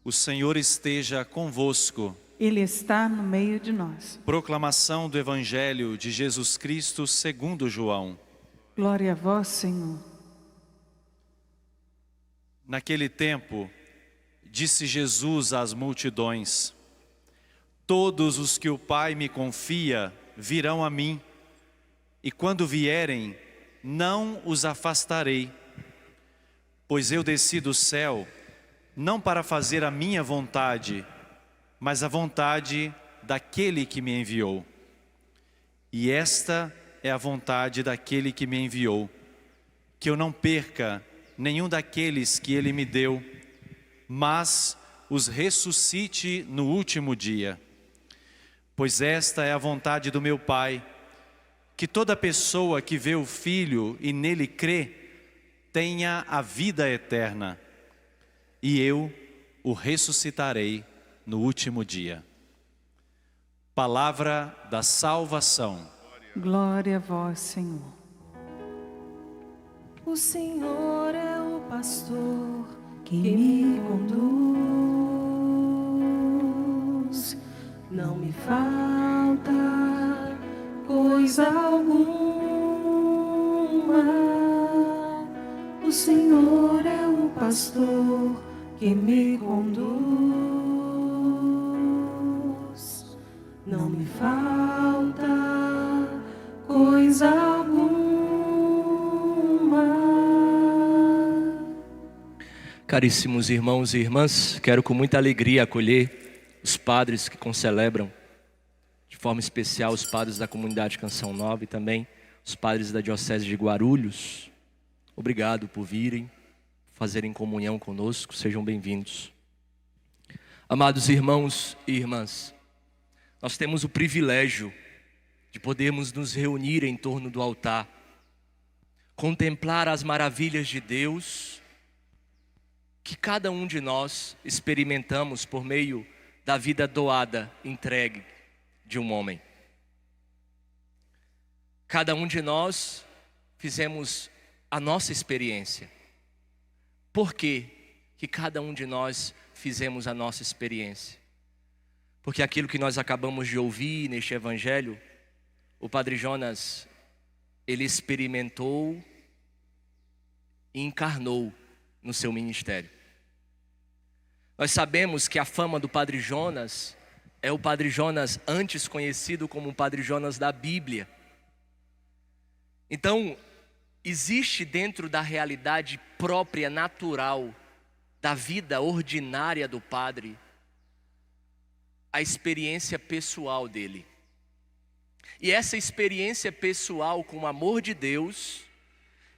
O Senhor esteja convosco. Ele está no meio de nós. Proclamação do Evangelho de Jesus Cristo segundo João. Glória a vós, Senhor. Naquele tempo, disse Jesus às multidões: Todos os que o Pai me confia virão a mim, e quando vierem, não os afastarei. Pois eu desci do céu, não para fazer a minha vontade, mas a vontade daquele que me enviou. E esta é a vontade daquele que me enviou, que eu não perca nenhum daqueles que ele me deu, mas os ressuscite no último dia. Pois esta é a vontade do meu Pai, que toda pessoa que vê o Filho e nele crê, tenha a vida eterna, e eu o ressuscitarei no último dia. Palavra da salvação. Glória a vós, Senhor. O Senhor é o pastor que me conduz, não me falta coisa alguma. O Senhor é o pastor que me conduz, não me falta coisa alguma. Caríssimos irmãos e irmãs, quero com muita alegria acolher os padres que concelebram, de forma especial os padres da comunidade Canção Nova e também os padres da Diocese de Guarulhos. Obrigado por virem, fazerem comunhão conosco, sejam bem-vindos. Amados irmãos e irmãs, nós temos o privilégio de podermos nos reunir em torno do altar, contemplar as maravilhas de Deus, que cada um de nós experimentamos por meio da vida doada, entregue de um homem. Cada um de nós fizemos a nossa experiência. Por que cada um de nós fizemos a nossa experiência? Porque aquilo que nós acabamos de ouvir neste Evangelho, o Padre Jonas, ele experimentou e encarnou no seu ministério. Nós sabemos que a fama do Padre Jonas é o Padre Jonas antes conhecido como o Padre Jonas da Bíblia. Então, existe dentro da realidade própria, natural, da vida ordinária do Padre, a experiência pessoal dele. E essa experiência pessoal com o amor de Deus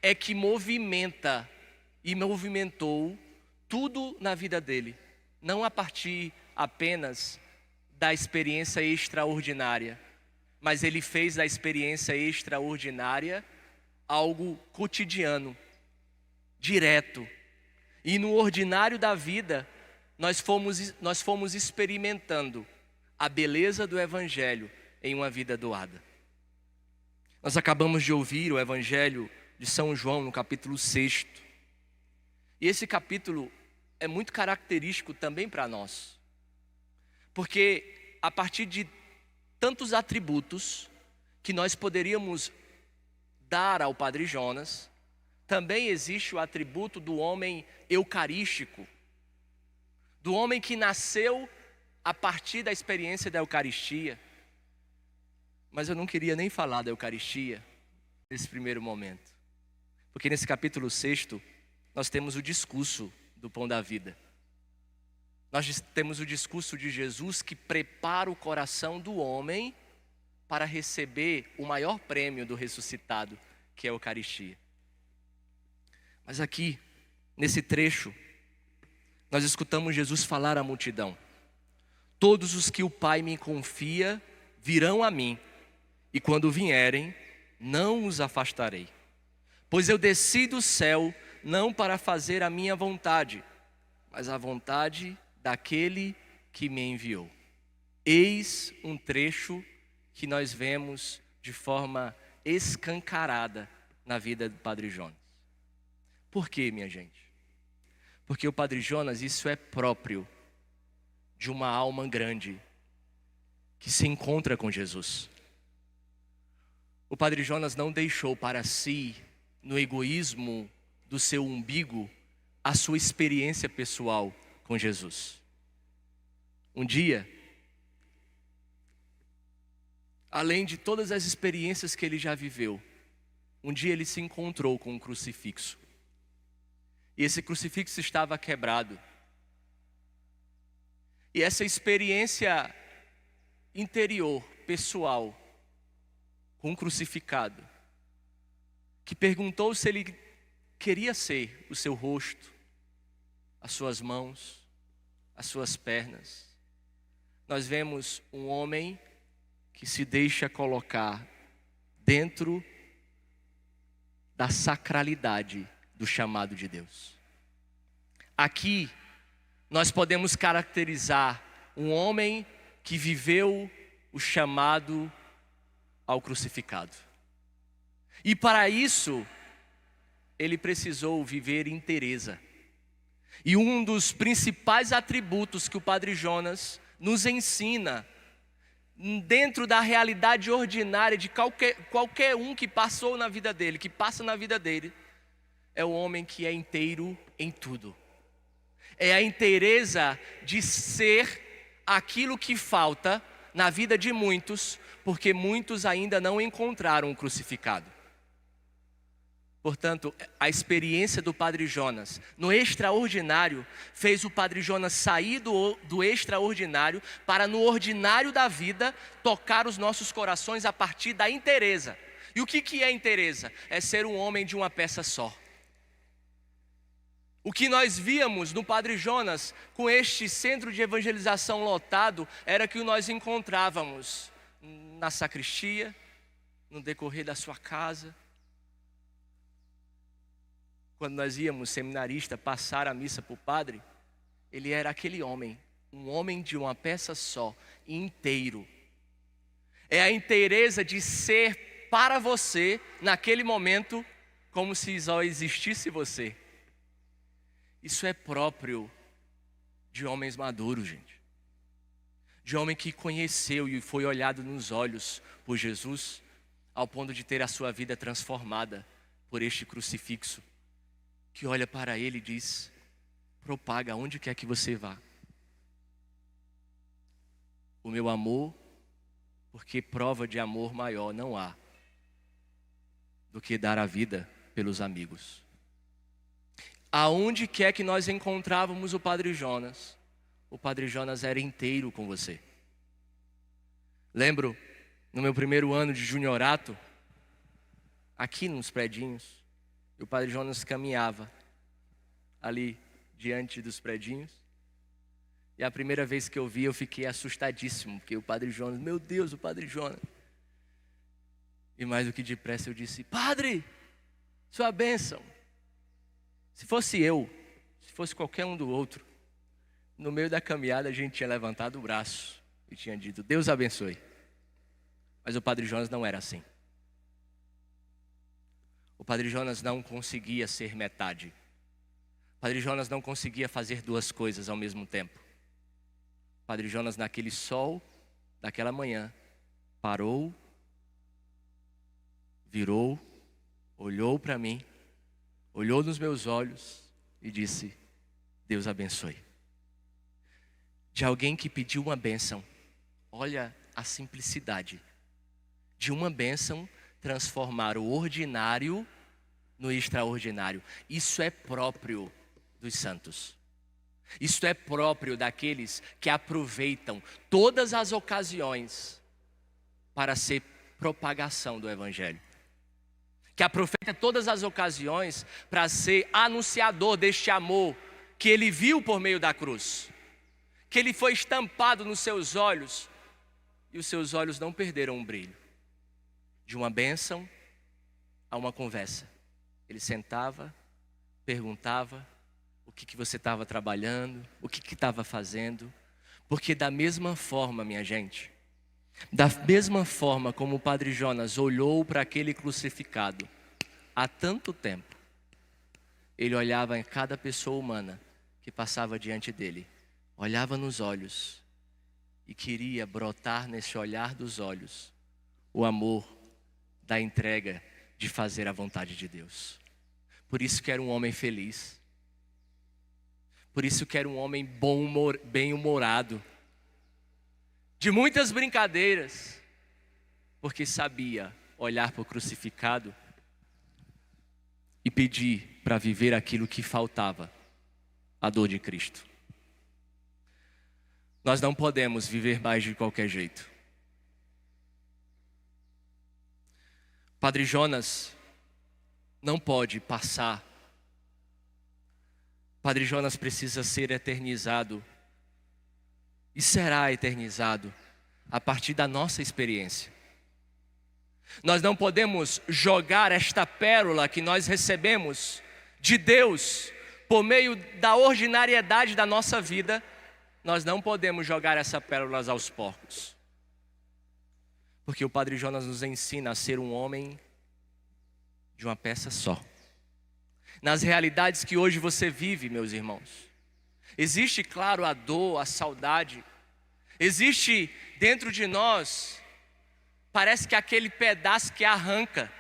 é que movimenta e movimentou tudo na vida dele. Não a partir apenas da experiência extraordinária, mas ele fez da experiência extraordinária algo cotidiano, direto. E no ordinário da vida, nós fomos experimentando a beleza do Evangelho em uma vida doada. Nós acabamos de ouvir o Evangelho de São João no capítulo 6. E esse capítulo é muito característico também para nós. Porque a partir de tantos atributos que nós poderíamos dar ao Padre Jonas, também existe o atributo do homem eucarístico, do homem que nasceu a partir da experiência da Eucaristia. Mas eu não queria nem falar da Eucaristia nesse primeiro momento, porque nesse capítulo 6 nós temos o discurso do pão da vida. Nós temos o discurso de Jesus que prepara o coração do homem para receber o maior prêmio do ressuscitado, que é a Eucaristia. Mas aqui, nesse trecho, nós escutamos Jesus falar à multidão: todos os que o Pai me confia virão a mim, e quando vierem, não os afastarei. Pois eu desci do céu não para fazer a minha vontade, mas a vontade daquele que me enviou. Eis um trecho que nós vemos de forma escancarada na vida do Padre Jonas. Por quê, minha gente? Porque o Padre Jonas, isso é próprio de uma alma grande que se encontra com Jesus. O Padre Jonas não deixou para si, no egoísmo do seu umbigo, a sua experiência pessoal com Jesus. Um dia, além de todas as experiências que ele já viveu, um dia ele se encontrou com um crucifixo. E esse crucifixo estava quebrado. E essa experiência interior, pessoal, com um crucificado, que perguntou se ele queria ser o seu rosto, as suas mãos, as suas pernas. Nós vemos um homem que se deixa colocar dentro da sacralidade do chamado de Deus. Aqui nós podemos caracterizar um homem que viveu o chamado ao crucificado. E para isso, ele precisou viver inteireza. E um dos principais atributos que o Padre Jonas nos ensina, dentro da realidade ordinária de qualquer um que passou na vida dele, que passa na vida dele, é o homem que é inteiro em tudo. É a inteireza de ser aquilo que falta na vida de muitos, porque muitos ainda não encontraram o crucificado. Portanto, a experiência do Padre Jonas no extraordinário fez o Padre Jonas sair do extraordinário para, no ordinário da vida, tocar os nossos corações a partir da inteireza. E o que é inteireza? É ser um homem de uma peça só. O que nós víamos no Padre Jonas, com este centro de evangelização lotado, era que nós encontrávamos na sacristia, no decorrer da sua casa. Quando nós íamos, seminarista, passar a missa para o padre, ele era aquele homem, um homem de uma peça só, inteiro. É a inteireza de ser para você, naquele momento, como se só existisse você. Isso é próprio de homens maduros, gente. De homem que conheceu e foi olhado nos olhos por Jesus, ao ponto de ter a sua vida transformada por este crucifixo, que olha para ele e diz: propaga onde quer que você vá o meu amor, porque prova de amor maior não há do que dar a vida pelos amigos. Aonde quer que nós encontrávamos o Padre Jonas era inteiro com você. Lembro, no meu primeiro ano de juniorato, aqui nos predinhos, o Padre Jonas caminhava ali diante dos predinhos. E a primeira vez que eu vi, eu fiquei assustadíssimo, porque o Padre Jonas, meu Deus, o Padre Jonas. E mais do que depressa eu disse: Padre, sua bênção. Se fosse eu, se fosse qualquer um do outro, no meio da caminhada a gente tinha levantado o braço e tinha dito: Deus abençoe. Mas o Padre Jonas não era assim. O Padre Jonas não conseguia ser metade. O Padre Jonas não conseguia fazer duas coisas ao mesmo tempo. O Padre Jonas, naquele sol daquela manhã, parou, virou, olhou para mim, olhou nos meus olhos e disse: Deus abençoe. De alguém que pediu uma bênção. Olha a simplicidade de uma bênção transformar o ordinário no extraordinário. Isso é próprio dos santos. Isso é próprio daqueles que aproveitam todas as ocasiões para ser propagação do Evangelho. Que aproveita todas as ocasiões para ser anunciador deste amor que ele viu por meio da cruz. Que ele foi estampado nos seus olhos e os seus olhos não perderam o brilho. De uma bênção a uma conversa. Ele sentava, perguntava o que você estava trabalhando, o que estava fazendo. Porque da mesma forma, minha gente, da mesma forma como o Padre Jonas olhou para aquele crucificado há tanto tempo, ele olhava em cada pessoa humana que passava diante dele, olhava nos olhos e queria brotar nesse olhar dos olhos o amor da entrega de fazer a vontade de Deus. Por isso que era um homem feliz. Por isso que era um homem bem-humorado, de muitas brincadeiras, porque sabia olhar para o crucificado e pedir para viver aquilo que faltava, a dor de Cristo. Nós não podemos viver mais de qualquer jeito. Padre Jonas não pode passar. Padre Jonas precisa ser eternizado e será eternizado a partir da nossa experiência. Nós não podemos jogar esta pérola que nós recebemos de Deus por meio da ordinariedade da nossa vida. Nós não podemos jogar essa pérola aos porcos. Porque o Padre Jonas nos ensina a ser um homem de uma peça só. Nas realidades que hoje você vive, meus irmãos, existe, claro, a dor, a saudade. Existe dentro de nós, parece que aquele pedaço que arranca.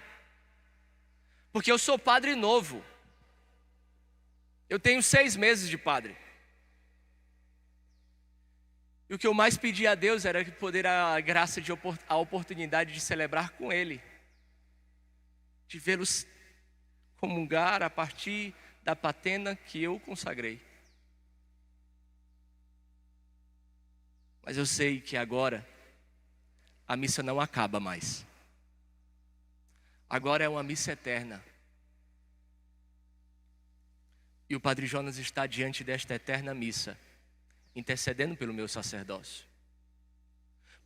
Porque eu sou padre novo. Eu tenho 6 meses de padre. E o que eu mais pedi a Deus era poder a graça, a oportunidade de celebrar com Ele. De vê-los comungar a partir da patena que eu consagrei. Mas eu sei que agora a missa não acaba mais. Agora é uma missa eterna. E o Padre Jonas está diante desta eterna missa, intercedendo pelo meu sacerdócio.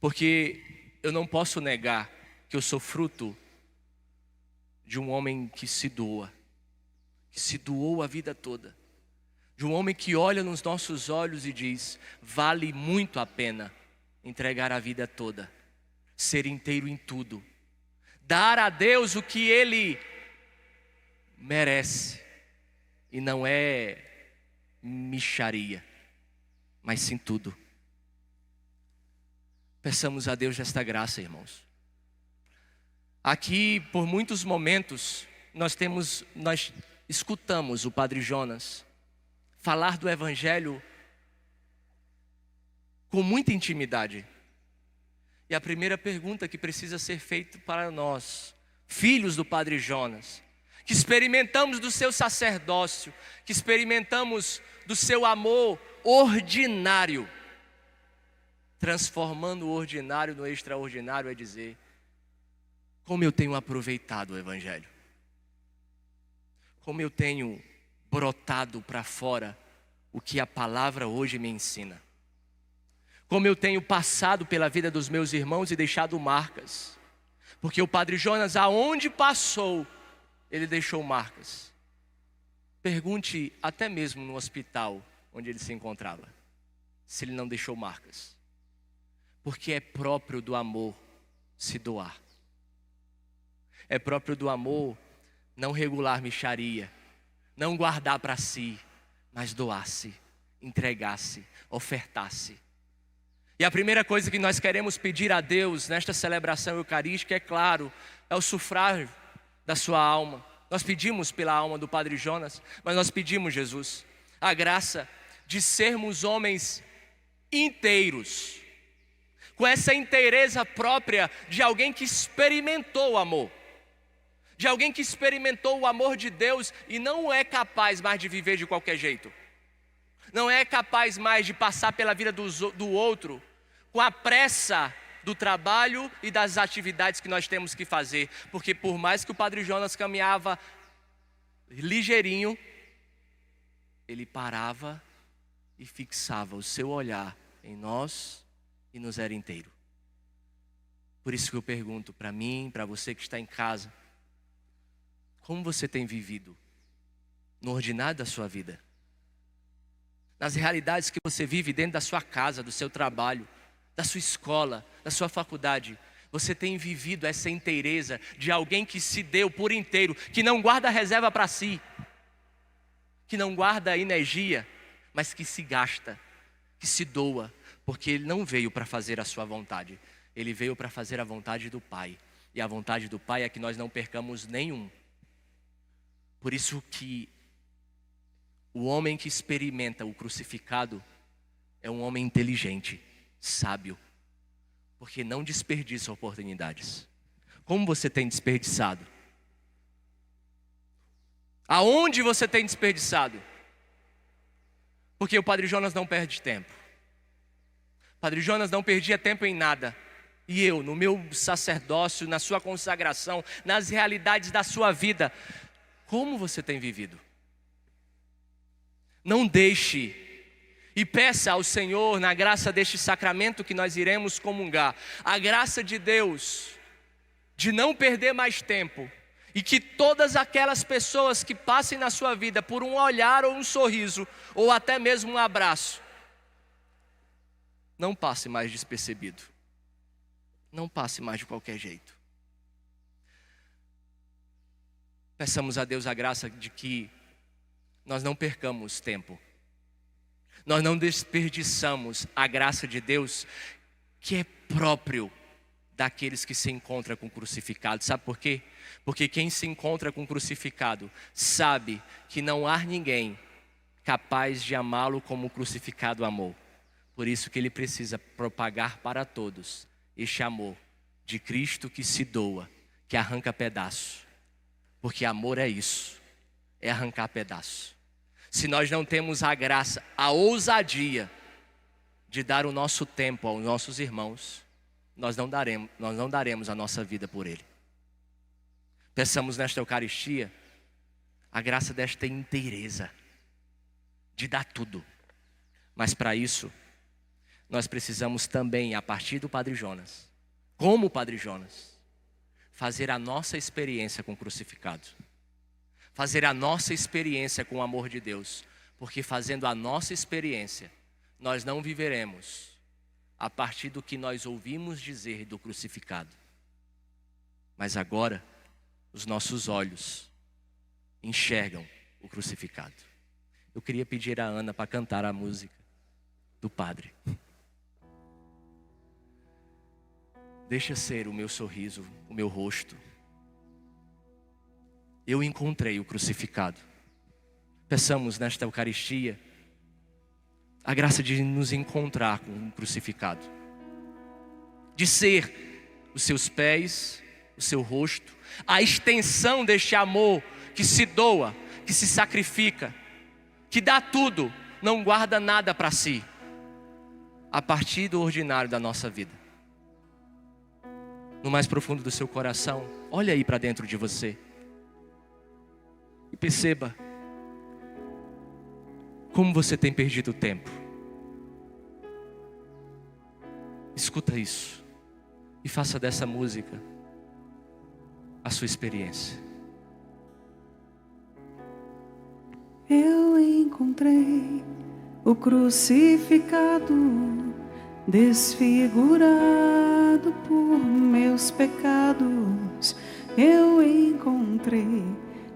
Porque eu não posso negar que eu sou fruto de um homem que se doa, que se doou a vida toda. De um homem que olha nos nossos olhos e diz: vale muito a pena entregar a vida toda, ser inteiro em tudo, dar a Deus o que Ele merece. E não é mixaria, mas sim tudo. Peçamos a Deus esta graça, irmãos. Aqui, por muitos momentos, nós escutamos o Padre Jonas falar do Evangelho com muita intimidade. E a primeira pergunta que precisa ser feita para nós, filhos do Padre Jonas, que experimentamos do seu sacerdócio, que experimentamos do seu amor ordinário, transformando o ordinário no extraordinário, é dizer: como eu tenho aproveitado o Evangelho, como eu tenho brotado para fora o que a palavra hoje me ensina, como eu tenho passado pela vida dos meus irmãos e deixado marcas, porque o Padre Jonas, aonde passou, ele deixou marcas. Pergunte até mesmo no hospital onde ele se encontrava, se ele não deixou marcas. Porque é próprio do amor se doar. É próprio do amor não regular mixaria, não guardar para si, mas doar-se, entregar-se, ofertar-se. E a primeira coisa que nós queremos pedir a Deus nesta celebração eucarística, é claro, é o sufrágio da sua alma. Nós pedimos pela alma do Padre Jonas, mas nós pedimos, Jesus, a graça de sermos homens inteiros, com essa inteireza própria de alguém que experimentou o amor, de alguém que experimentou o amor de Deus e não é capaz mais de viver de qualquer jeito, não é capaz mais de passar pela vida do outro com a pressa do trabalho e das atividades que nós temos que fazer. Porque por mais que o Padre Jonas caminhava ligeirinho, ele parava e fixava o seu olhar em nós e nos era inteiro. Por isso que eu pergunto para mim, para você que está em casa: como você tem vivido no ordinário da sua vida? Nas realidades que você vive dentro da sua casa, do seu trabalho, da sua escola, da sua faculdade, você tem vivido essa inteireza de alguém que se deu por inteiro, que não guarda reserva para si, que não guarda energia, mas que se gasta, que se doa, porque Ele não veio para fazer a sua vontade, Ele veio para fazer a vontade do Pai. E a vontade do Pai é que nós não percamos nenhum. Por isso que o homem que experimenta o crucificado é um homem inteligente, sábio, porque não desperdiça oportunidades. Como você tem desperdiçado? Aonde você tem desperdiçado? Porque o Padre Jonas não perde tempo. O Padre Jonas não perdia tempo em nada. E eu, no meu sacerdócio, na sua consagração, nas realidades da sua vida, como você tem vivido? Não deixe e peça ao Senhor, na graça deste sacramento que nós iremos comungar, a graça de Deus, de não perder mais tempo, e que todas aquelas pessoas que passem na sua vida por um olhar ou um sorriso, ou até mesmo um abraço, não passe mais despercebido, não passe mais de qualquer jeito. Peçamos a Deus a graça de que nós não percamos tempo, nós não desperdiçamos a graça de Deus, que é próprio daqueles que se encontram com o crucificado. Sabe por quê? Porque quem se encontra com o crucificado sabe que não há ninguém capaz de amá-lo como o crucificado amou. Por isso que ele precisa propagar para todos este amor de Cristo que se doa, que arranca pedaço. Porque amor é isso, é arrancar pedaço. Se nós não temos a graça, a ousadia de dar o nosso tempo aos nossos irmãos, nós não daremos a nossa vida por ele. Peçamos nesta Eucaristia a graça desta inteireza, de dar tudo. Mas para isso, nós precisamos também, a partir do Padre Jonas, como o Padre Jonas, fazer a nossa experiência com o crucificado. Fazer a nossa experiência com o amor de Deus. Porque fazendo a nossa experiência, nós não viveremos a partir do que nós ouvimos dizer do crucificado. Mas agora, os nossos olhos enxergam o crucificado. Eu queria pedir a Ana para cantar a música do Padre. Deixa ser o meu sorriso, o meu rosto. Eu encontrei o crucificado. Peçamos nesta Eucaristia a graça de nos encontrar com o crucificado, de ser os seus pés, o seu rosto, a extensão deste amor que se doa, que se sacrifica, que dá tudo, não guarda nada para si, a partir do ordinário da nossa vida. No mais profundo do seu coração, olha aí para dentro de você e perceba como você tem perdido o tempo. Escuta isso e faça dessa música a sua experiência. Eu encontrei o crucificado, desfigurado por meus pecados. Eu encontrei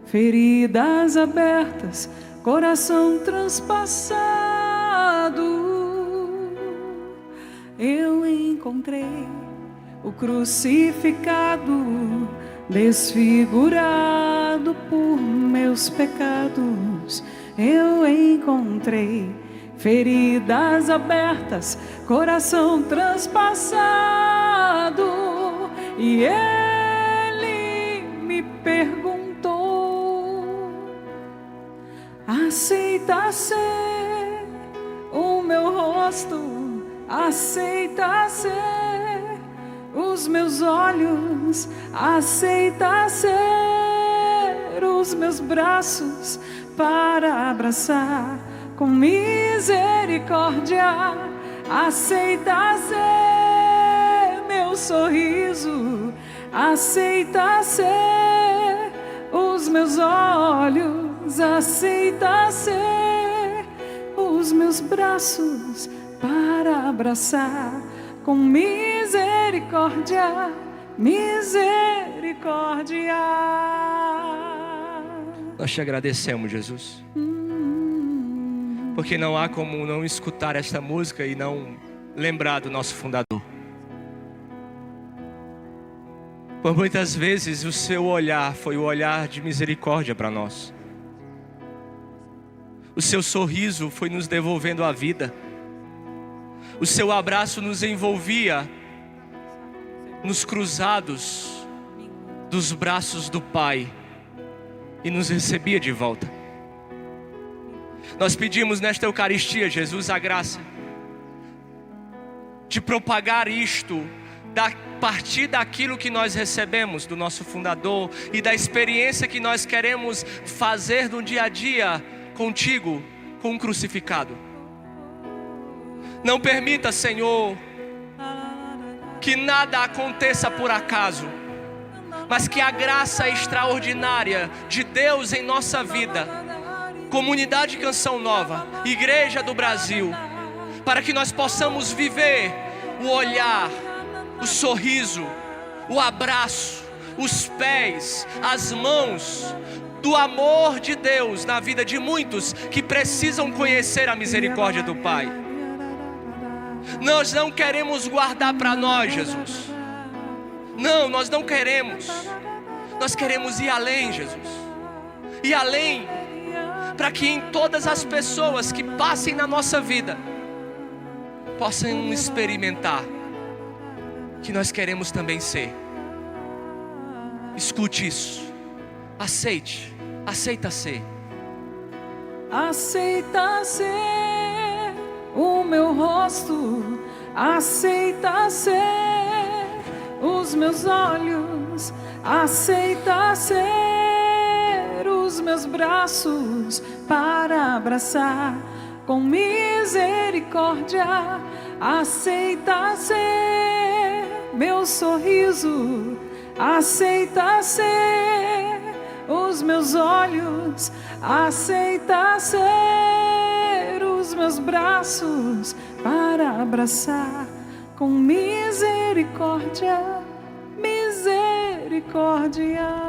feridas abertas, coração transpassado. Eu encontrei o crucificado, desfigurado por meus pecados. Eu encontrei feridas abertas, coração transpassado. E ele me perguntou: aceita ser o meu rosto? Aceita ser os meus olhos? Aceita ser os meus braços para abraçar com misericórdia? Aceita ser meu sorriso? Aceita ser os meus olhos? Aceita ser os meus braços para abraçar com misericórdia, misericórdia. Nós te agradecemos, Jesus, porque não há como não escutar esta música e não lembrar do nosso fundador. Por muitas vezes o seu olhar foi o olhar de misericórdia para nós. O seu sorriso foi nos devolvendo a vida. O seu abraço nos envolvia nos cruzados dos braços do Pai e nos recebia de volta. Nós pedimos nesta Eucaristia, Jesus, a graça de propagar isto a partir daquilo que nós recebemos do nosso fundador e da experiência que nós queremos fazer no dia a dia contigo, com o crucificado. Não permita, Senhor, que nada aconteça por acaso, mas que a graça extraordinária de Deus em nossa vida, Comunidade Canção Nova, Igreja do Brasil, para que nós possamos viver o olhar, o sorriso, o abraço, os pés, as mãos do amor de Deus na vida de muitos que precisam conhecer a misericórdia do Pai. Nós não queremos guardar para nós, Jesus. Não, nós não queremos. Nós queremos ir além, Jesus. Ir além, para que em todas as pessoas que passem na nossa vida possam experimentar que nós queremos também ser. Escute isso. Aceite. Aceita ser. Aceita ser o meu rosto, aceita ser os meus olhos, aceita ser os meus braços para abraçar com misericórdia, aceita ser meu sorriso, aceita ser os meus olhos, aceita ser os meus braços para abraçar com misericórdia, misericórdia.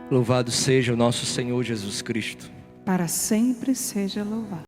Louvado seja o nosso Senhor Jesus Cristo. Para sempre seja louvado.